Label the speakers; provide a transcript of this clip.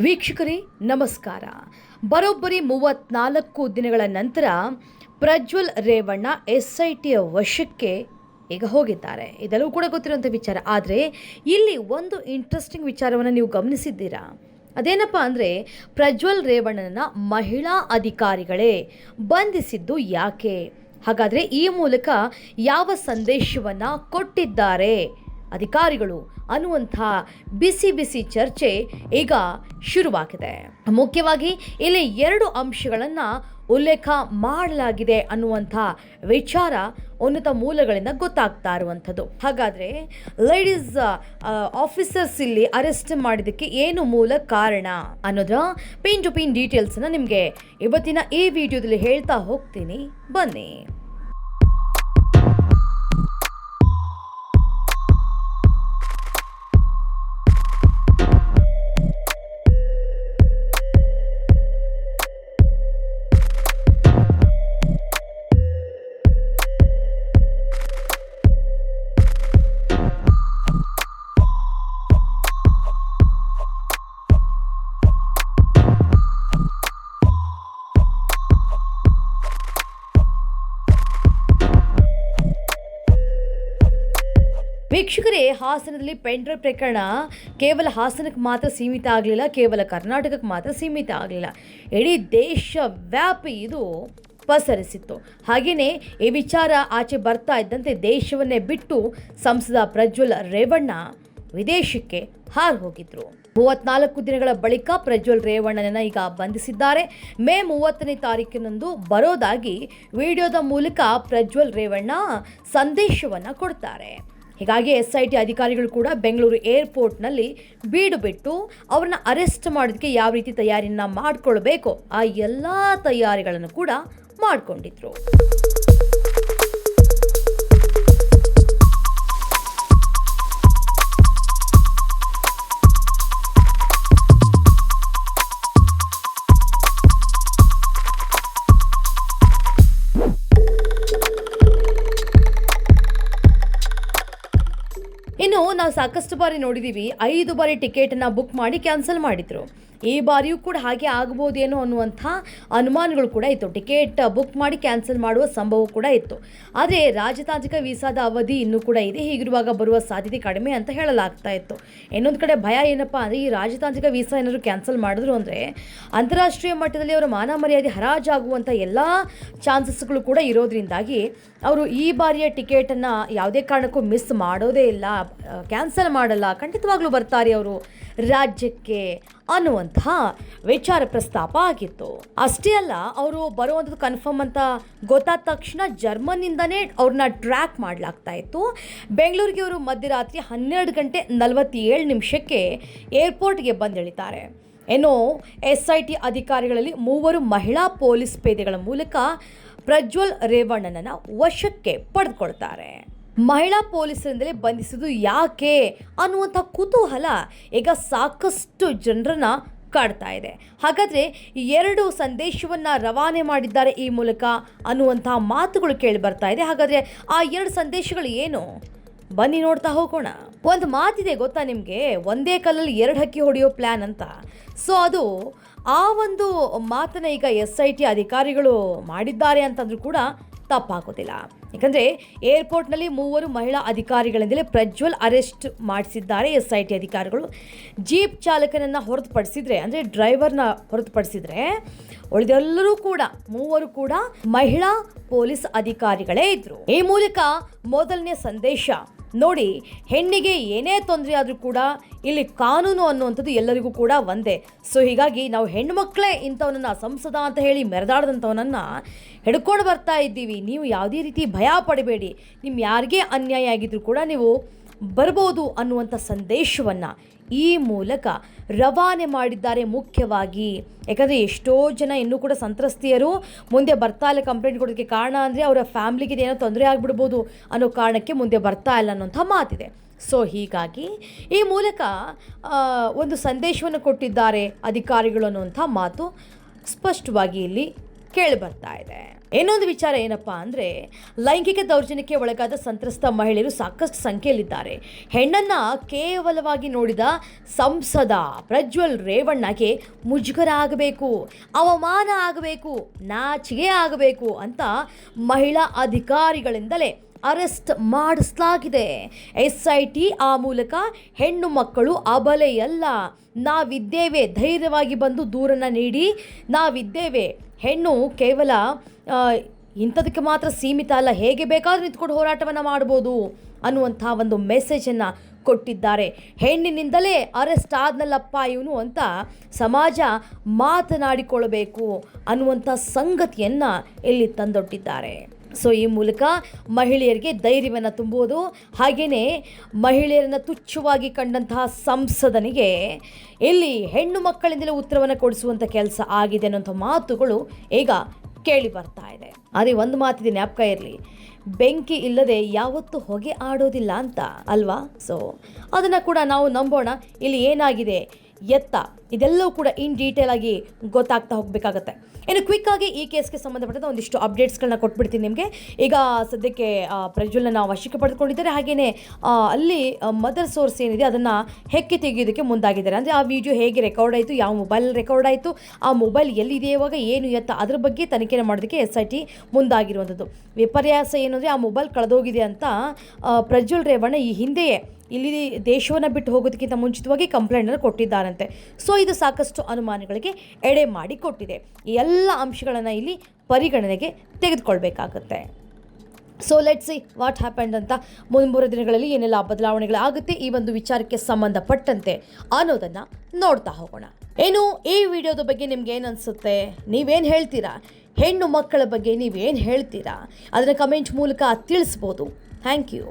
Speaker 1: ವೀಕ್ಷಕರೇ ನಮಸ್ಕಾರ. ಬರೋಬ್ಬರಿ 34 ದಿನಗಳ ನಂತರ ಪ್ರಜ್ವಲ್ ರೇವಣ್ಣ SITಯ ವಶಕ್ಕೆ ಈಗ ಹೋಗಿದ್ದಾರೆ. ಇದೆಲ್ಲವೂ ಕೂಡ ಗೊತ್ತಿರುವಂಥ ವಿಚಾರ. ಆದರೆ ಇಲ್ಲಿ ಒಂದು ಇಂಟ್ರೆಸ್ಟಿಂಗ್ ವಿಚಾರವನ್ನು ನೀವು ಗಮನಿಸಿದ್ದೀರಾ? ಅದೇನಪ್ಪ ಅಂದರೆ, ಪ್ರಜ್ವಲ್ ರೇವಣ್ಣನ ಮಹಿಳಾ ಅಧಿಕಾರಿಗಳೇ ಬಂಧಿಸಿದ್ದು ಯಾಕೆ? ಹಾಗಾದರೆ ಈ ಮೂಲಕ ಯಾವ ಸಂದೇಶವನ್ನು ಕೊಟ್ಟಿದ್ದಾರೆ ಅಧಿಕಾರಿಗಳು ಅನ್ನುವಂಥ ಬಿಸಿ ಬಿಸಿ ಚರ್ಚೆ ಈಗ ಶುರುವಾಗಿದೆ. ಮುಖ್ಯವಾಗಿ ಇಲ್ಲಿ 2 ಅಂಶಗಳನ್ನು ಉಲ್ಲೇಖ ಮಾಡಲಾಗಿದೆ ಅನ್ನುವಂಥ ವಿಚಾರ ಉನ್ನತ ಮೂಲಗಳಿಂದ ಗೊತ್ತಾಗ್ತಾ ಇರುವಂಥದ್ದು. ಹಾಗಾದರೆ ಲೇಡೀಸ್ ಆಫೀಸರ್ಸ್ ಇಲ್ಲಿ ಅರೆಸ್ಟ್ ಮಾಡಿದ್ದಕ್ಕೆ ಏನು ಮೂಲ ಕಾರಣ ಅನ್ನೋದ್ರ ಪಿನ್ ಟು ಪಿನ್ ಡೀಟೇಲ್ಸನ್ನು ನಿಮಗೆ ಇವತ್ತಿನ ಈ ವಿಡಿಯೋದಲ್ಲಿ ಹೇಳ್ತಾ ಹೋಗ್ತೀನಿ, ಬನ್ನಿ. ವೀಕ್ಷಕರೇ, ಹಾಸನದಲ್ಲಿ ಪೆಂಡ್ರೈವ್ ಪ್ರಕರಣ ಕೇವಲ ಹಾಸನಕ್ಕೆ ಮಾತ್ರ ಸೀಮಿತ ಆಗಲಿಲ್ಲ, ಕೇವಲ ಕರ್ನಾಟಕಕ್ಕೆ ಮಾತ್ರ ಸೀಮಿತ ಆಗಲಿಲ್ಲ, ಇಡೀ ದೇಶವ್ಯಾಪಿ ಇದು ಪಸರಿಸಿತ್ತು. ಹಾಗೆಯೇ ಈ ವಿಚಾರ ಆಚೆ ಬರ್ತಾ ಇದ್ದಂತೆ ದೇಶವನ್ನೇ ಬಿಟ್ಟು ಸಂಸದ ಪ್ರಜ್ವಲ್ ರೇವಣ್ಣ ವಿದೇಶಕ್ಕೆ ಹಾರು ಹೋಗಿದ್ರು. 34 ದಿನಗಳ ಬಳಿಕ ಪ್ರಜ್ವಲ್ ರೇವಣ್ಣನನ್ನು ಈಗ ಬಂಧಿಸಿದ್ದಾರೆ. ಮೇ 30ನೇ ತಾರೀಕಿನಂದು ಬರೋದಾಗಿ ವಿಡಿಯೋದ ಮೂಲಕ ಪ್ರಜ್ವಲ್ ರೇವಣ್ಣ ಸಂದೇಶವನ್ನು ಕೊಡ್ತಾರೆ. ಹೀಗಾಗಿ SIT ಅಧಿಕಾರಿಗಳು ಕೂಡ ಬೆಂಗಳೂರು ಏರ್ಪೋರ್ಟ್ನಲ್ಲಿ ಬೀಡು ಬಿಟ್ಟು ಅವ್ರನ್ನ ಅರೆಸ್ಟ್ ಮಾಡೋದಕ್ಕೆ ಯಾವ ರೀತಿ ತಯಾರಿಯನ್ನು ಮಾಡಿಕೊಳ್ಬೇಕೋ ಆ ಎಲ್ಲ ತಯಾರಿಗಳನ್ನು ಕೂಡ ಮಾಡಿಕೊಂಡಿದ್ರು. ಇನ್ನು ನಾವು ಸಾಕಷ್ಟು ಬಾರಿ ನೋಡಿದ್ದೀವಿ, 5 ಬಾರಿ ಟಿಕೆಟನ್ನು ಬುಕ್ ಮಾಡಿ ಕ್ಯಾನ್ಸಲ್ ಮಾಡಿದ್ರು. ಈ ಬಾರಿಯೂ ಕೂಡ ಹಾಗೆ ಆಗ್ಬೋದೇನೋ ಅನ್ನುವಂಥ ಅನುಮಾನಗಳು ಕೂಡ ಇತ್ತು. ಟಿಕೆಟ್ ಬುಕ್ ಮಾಡಿ ಕ್ಯಾನ್ಸಲ್ ಮಾಡುವ ಸಂಭವ ಕೂಡ ಇತ್ತು. ಆದರೆ ರಾಜತಾಂತ್ರಿಕ ವೀಸಾದ ಅವಧಿ ಇನ್ನೂ ಕೂಡ ಇದೆ. ಹೀಗಿರುವಾಗ ಬರುವ ಸಾಧ್ಯತೆ ಕಡಿಮೆ ಅಂತ ಹೇಳಲಾಗ್ತಾ ಇತ್ತು. ಇನ್ನೊಂದು ಕಡೆ ಭಯ ಏನಪ್ಪ ಅಂದರೆ, ಈ ರಾಜತಾಂತ್ರಿಕ ವೀಸಾ ಏನಾದರೂ ಕ್ಯಾನ್ಸಲ್ ಮಾಡಿದ್ರು ಅಂದರೆ ಅಂತಾರಾಷ್ಟ್ರೀಯ ಮಟ್ಟದಲ್ಲಿ ಅವರ ಮಾನ ಮರ್ಯಾದೆ ಹರಾಜಾಗುವಂಥ ಎಲ್ಲ ಚಾನ್ಸಸ್ಗಳು ಕೂಡ ಇರೋದ್ರಿಂದಾಗಿ ಅವರು ಈ ಬಾರಿಯ ಟಿಕೆಟನ್ನು ಯಾವುದೇ ಕಾರಣಕ್ಕೂ ಮಿಸ್ ಮಾಡೋದೇ ಇಲ್ಲ, ಕ್ಯಾನ್ಸಲ್ ಮಾಡಲ್ಲ, ಖಂಡಿತವಾಗ್ಲೂ ಬರ್ತಾರೆ ಅವರು ರಾಜ್ಯಕ್ಕೆ ಅನ್ನುವಂಥ ವಿಚಾರ ಪ್ರಸ್ತಾಪ ಆಗಿತ್ತು. ಅಷ್ಟೇ ಅಲ್ಲ, ಅವರು ಬರುವಂಥದ್ದು ಕನ್ಫರ್ಮ್ ಅಂತ ಗೊತ್ತಾದ ತಕ್ಷಣ ಜರ್ಮನಿಂದನೇ ಅವ್ರನ್ನ ಟ್ರ್ಯಾಕ್ ಮಾಡಲಾಗ್ತಾ ಇತ್ತು. ಬೆಂಗಳೂರಿಗೆ ಅವರು ಮಧ್ಯರಾತ್ರಿ 12:47 ಏರ್ಪೋರ್ಟ್ಗೆ ಬಂದಿಳಿತಾರೆ. ಏನೋ SIT ಅಧಿಕಾರಿಗಳಲ್ಲಿ 3 ಮಹಿಳಾ ಪೊಲೀಸ್ ಪೇದೆಗಳ ಮೂಲಕ ಪ್ರಜ್ವಲ್ ರೇವಣ್ಣನನ್ನು ವಶಕ್ಕೆ ಪಡೆದುಕೊಳ್ತಾರೆ. ಮಹಿಳಾ ಪೊಲೀಸರಿಂದಲೇ ಬಂಧಿಸಿದ್ದು ಯಾಕೆ ಅನ್ನುವಂಥ ಕುತೂಹಲ ಈಗ ಸಾಕಷ್ಟು ಜನರನ್ನ ಕಾಡ್ತಾ ಇದೆ. ಹಾಗಾದರೆ 2 ಸಂದೇಶವನ್ನು ರವಾನೆ ಮಾಡಿದ್ದಾರೆ ಈ ಮೂಲಕ ಅನ್ನುವಂಥ ಮಾತುಗಳು ಕೇಳಿ ಬರ್ತಾ ಇದೆ. ಹಾಗಾದರೆ ಆ 2 ಸಂದೇಶಗಳು ಏನು? ಬನ್ನಿ ನೋಡ್ತಾ ಹೋಗೋಣ. ಒಂದು ಮಾತಿದೆ ಗೊತ್ತಾ ನಿಮಗೆ, ಒಂದೇ ಕಲ್ಲಲ್ಲಿ 2 ಹಕ್ಕಿ ಹೊಡೆಯೋ ಪ್ಲ್ಯಾನ್ ಅಂತ. ಸೊ ಅದು ಆ ಒಂದು ಮಾತನ್ನು ಈಗ SIT ಅಧಿಕಾರಿಗಳು ಮಾಡಿದ್ದಾರೆ ಅಂತಂದ್ರೂ ಕೂಡ ತಪ್ಪಾಗೋದಿಲ್ಲ. ಯಾಕಂದರೆ ಏರ್ಪೋರ್ಟ್ನಲ್ಲಿ 3 ಮಹಿಳಾ ಅಧಿಕಾರಿಗಳಿಂದಲೇ ಪ್ರಜ್ವಲ್ ಅರೆಸ್ಟ್ ಮಾಡಿಸಿದ್ದಾರೆ SIT ಅಧಿಕಾರಿಗಳು. ಜೀಪ್ ಚಾಲಕನನ್ನು ಹೊರತುಪಡಿಸಿದರೆ, ಅಂದರೆ ಡ್ರೈವರ್ನ ಹೊರತುಪಡಿಸಿದರೆ ಉಳಿದೆಲ್ಲರೂ ಕೂಡ 3 ಕೂಡ ಮಹಿಳಾ ಪೊಲೀಸ್ ಅಧಿಕಾರಿಗಳೇ ಇದ್ದರು. ಈ ಮೂಲಕ ಮೊದಲನೇ ಸಂದೇಶ ನೋಡಿ, ಹೆಣ್ಣಿಗೆ ಏನೇ ತೊಂದರೆ ಆದರೂ ಕೂಡ ಇಲ್ಲಿ ಕಾನೂನು ಅನ್ನುವಂಥದ್ದು ಎಲ್ಲರಿಗೂ ಕೂಡ ಒಂದೇ. ಸೊ ಹೀಗಾಗಿ ನಾವು ಹೆಣ್ಣುಮಕ್ಕಳೇ ಇಂಥವನನ್ನು ಸಂಸದ ಅಂತ ಹೇಳಿ ಮೆರೆದಾಡದಂಥವನನ್ನು ಹಿಡ್ಕೊಂಡು ಬರ್ತಾ ಇದ್ದೀವಿ. ನೀವು ಯಾವುದೇ ರೀತಿ ಭಯ ಪಡಬೇಡಿ, ನಿಮ್ಮ ಯಾರಿಗೇ ಅನ್ಯಾಯ ಆಗಿದ್ರೂ ಕೂಡ ನೀವು ಬರ್ಬೋದು ಅನ್ನುವಂಥ ಸಂದೇಶವನ್ನು ಈ ಮೂಲಕ ರವಾನೆ ಮಾಡಿದ್ದಾರೆ ಮುಖ್ಯವಾಗಿ. ಯಾಕಂದರೆ ಎಷ್ಟೋ ಜನ ಇನ್ನೂ ಕೂಡ ಸಂತ್ರಸ್ತೆಯರು ಮುಂದೆ ಬರ್ತಾ ಇಲ್ಲ ಕಂಪ್ಲೇಂಟ್ ಕೊಡೋದಕ್ಕೆ. ಕಾರಣ ಅಂದರೆ ಅವರ ಫ್ಯಾಮ್ಲಿಗೆ ಏನೋ ತೊಂದರೆ ಆಗಿಬಿಡ್ಬೋದು ಅನ್ನೋ ಕಾರಣಕ್ಕೆ ಮುಂದೆ ಬರ್ತಾ ಇಲ್ಲ ಅನ್ನೋಂಥ ಮಾತಿದೆ. ಸೊ ಹೀಗಾಗಿ ಈ ಮೂಲಕ ಒಂದು ಸಂದೇಶವನ್ನು ಕೊಟ್ಟಿದ್ದಾರೆ ಅಧಿಕಾರಿಗಳು ಅನ್ನುವಂಥ ಮಾತು ಸ್ಪಷ್ಟವಾಗಿ ಇಲ್ಲಿ ಕೇಳಿ ಬರ್ತಾ ಇದೆ. ಇನ್ನೊಂದು ವಿಚಾರ ಏನಪ್ಪ ಅಂದರೆ, ಲೈಂಗಿಕ ದೌರ್ಜನ್ಯಕ್ಕೆ ಒಳಗಾದ ಸಂತ್ರಸ್ತ ಮಹಿಳೆಯರು ಸಾಕಷ್ಟು ಸಂಖ್ಯೆಯಲ್ಲಿದ್ದಾರೆ. ಹೆಣ್ಣನ್ನು ಕೇವಲವಾಗಿ ನೋಡಿದ ಸಂಸದ ಪ್ರಜ್ವಲ್ ರೇವಣ್ಣಗೆ ಮುಜುಗರ ಆಗಬೇಕು, ಅವಮಾನ ಆಗಬೇಕು, ನಾಚಿಕೆ ಆಗಬೇಕು ಅಂತ ಮಹಿಳಾ ಅಧಿಕಾರಿಗಳಿಂದಲೇ ಅರೆಸ್ಟ್ ಮಾಡಿಸಲಾಗಿದೆ. SIT ಆ ಮೂಲಕ ಹೆಣ್ಣು ಮಕ್ಕಳು ಅಬಲೆಯಲ್ಲ, ನಾವಿದ್ದೇವೆ, ಧೈರ್ಯವಾಗಿ ಬಂದು ದೂರನ್ನು ನೀಡಿ, ನಾವಿದ್ದೇವೆ, ಹೆಣ್ಣು ಕೇವಲ ಇಂಥದಕ್ಕೆ ಮಾತ್ರ ಸೀಮಿತ ಅಲ್ಲ, ಹೇಗೆ ಬೇಕಾದರೂ ನಿಂತ್ಕೊಂಡು ಹೋರಾಟವನ್ನು ಮಾಡ್ಬೋದು ಅನ್ನುವಂಥ ಒಂದು ಮೆಸೇಜನ್ನು ಕೊಟ್ಟಿದ್ದಾರೆ. ಹೆಣ್ಣಿನಿಂದಲೇ ಅರೆಸ್ಟ್ ಆದ್ನಲ್ಲಪ್ಪ ಇವನು ಅಂತ ಸಮಾಜ ಮಾತನಾಡಿಕೊಳ್ಳಬೇಕು ಅನ್ನುವಂಥ ಸಂಗತಿಯನ್ನು ಇಲ್ಲಿ ತಂದೊಡ್ಡಿದ್ದಾರೆ. ಸೊ ಈ ಮೂಲಕ ಮಹಿಳೆಯರಿಗೆ ಧೈರ್ಯವನ್ನು ತುಂಬುವುದು, ಹಾಗೆಯೇ ಮಹಿಳೆಯರನ್ನು ತುಚ್ಛವಾಗಿ ಕಂಡಂತಹ ಸಂಸದನಿಗೆ ಇಲ್ಲಿ ಹೆಣ್ಣು ಮಕ್ಕಳಿಂದಲೇ ಉತ್ತರವನ್ನು ಕೊಡಿಸುವಂಥ ಕೆಲಸ ಆಗಿದೆ ಅನ್ನೋಂಥ ಮಾತುಗಳು ಈಗ ಕೇಳಿ ಬರ್ತಾ ಇದೆ. ಅದೇ ಒಂದು ಮಾತಿದೆ, ಜ್ಞಾಪಕ ಇರಲಿ, ಬೆಂಕಿ ಇಲ್ಲದೆ ಯಾವತ್ತೂ ಹೊಗೆ ಆಡೋದಿಲ್ಲ ಅಂತ ಅಲ್ವಾ? ಸೊ ಅದನ್ನು ಕೂಡ ನಾವು ನಂಬೋಣ. ಇಲ್ಲಿ ಏನಾಗಿದೆ ಎತ್ತ ಇದೆಲ್ಲವೂ ಕೂಡ ಇನ್ ಡೀಟೇಲ್ ಆಗಿ ಗೊತ್ತಾಗ್ತಾ ಹೋಗಬೇಕಾಗತ್ತೆ. ಇನ್ನು ಕ್ವಿಕ್ ಆಗಿ ಈ ಕೇಸ್ಗೆ ಸಂಬಂಧಪಟ್ಟಂಥ ಒಂದಿಷ್ಟು ಅಪ್ಡೇಟ್ಸ್ಗಳನ್ನ ಕೊಟ್ಬಿಡ್ತೀನಿ ನಿಮಗೆ. ಈಗ ಸದ್ಯಕ್ಕೆ ಪ್ರಜ್ವಲ್ನ ನಾವು ವಶಕ್ಕೆ ಪಡೆದುಕೊಂಡಿದ್ದಾರೆ. ಹಾಗೆಯೇ ಅಲ್ಲಿ ಮದರ್ ಸೋರ್ಸ್ ಏನಿದೆ ಅದನ್ನು ಹೆಕ್ಕಿ ತೆಗೆಯೋದಕ್ಕೆ ಮುಂದಾಗಿದ್ದಾರೆ. ಅಂದರೆ ಆ ವಿಡಿಯೋ ಹೇಗೆ ರೆಕಾರ್ಡ್ ಆಯಿತು, ಯಾವ ಮೊಬೈಲ್ ರೆಕಾರ್ಡ್ ಆಯಿತು, ಆ ಮೊಬೈಲ್ ಎಲ್ಲಿದೆ, ಇವಾಗ ಏನು ಎತ್ತ, ಅದ್ರ ಬಗ್ಗೆ ತನಿಖೆ ಮಾಡೋದಕ್ಕೆ SIT ಮುಂದಾಗಿರುವಂಥದ್ದು. ವಿಪರ್ಯಾಸ ಏನಂದರೆ ಆ ಮೊಬೈಲ್ ಕಳೆದೋಗಿದೆ ಅಂತ ಪ್ರಜ್ವಲ್ ರೇವಣ್ಣ ಈ ಹಿಂದೆಯೇ ಇಲ್ಲಿ ದೇಶವನ್ನು ಬಿಟ್ಟು ಹೋಗೋದಕ್ಕಿಂತ ಮುಂಚಿತವಾಗಿ ಕಂಪ್ಲೇಂಟನ್ನು ಕೊಟ್ಟಿದ್ದಾರಂತೆ. ಸೊ ಇದು ಸಾಕಷ್ಟು ಅನುಮಾನಗಳಿಗೆ ಎಡೆ ಮಾಡಿ ಕೊಟ್ಟಿದೆ. ಈ ಎಲ್ಲ ಅಂಶಗಳನ್ನು ಇಲ್ಲಿ ಪರಿಗಣನೆಗೆ ತೆಗೆದುಕೊಳ್ಬೇಕಾಗುತ್ತೆ. So let's see what happened ಅಂತ ಮುಂಬರುವ ದಿನಗಳಲ್ಲಿ ಏನೆಲ್ಲ ಬದಲಾವಣೆಗಳಾಗುತ್ತೆ ಈ ಒಂದು ವಿಚಾರಕ್ಕೆ ಸಂಬಂಧಪಟ್ಟಂತೆ ಅನ್ನೋದನ್ನು ನೋಡ್ತಾ ಹೋಗೋಣ. ಏನು ಈ ವಿಡಿಯೋದ ಬಗ್ಗೆ ನಿಮ್ಗೆ ಏನು ಅನಿಸುತ್ತೆ, ನೀವೇನು ಹೇಳ್ತೀರಾ, ಹೆಣ್ಣು ಮಕ್ಕಳ ಬಗ್ಗೆ ನೀವೇನು ಹೇಳ್ತೀರಾ, ಅದನ್ನು ಕಮೆಂಟ್ ಮೂಲಕ ತಿಳಿಸ್ಬೋದು. Thank you.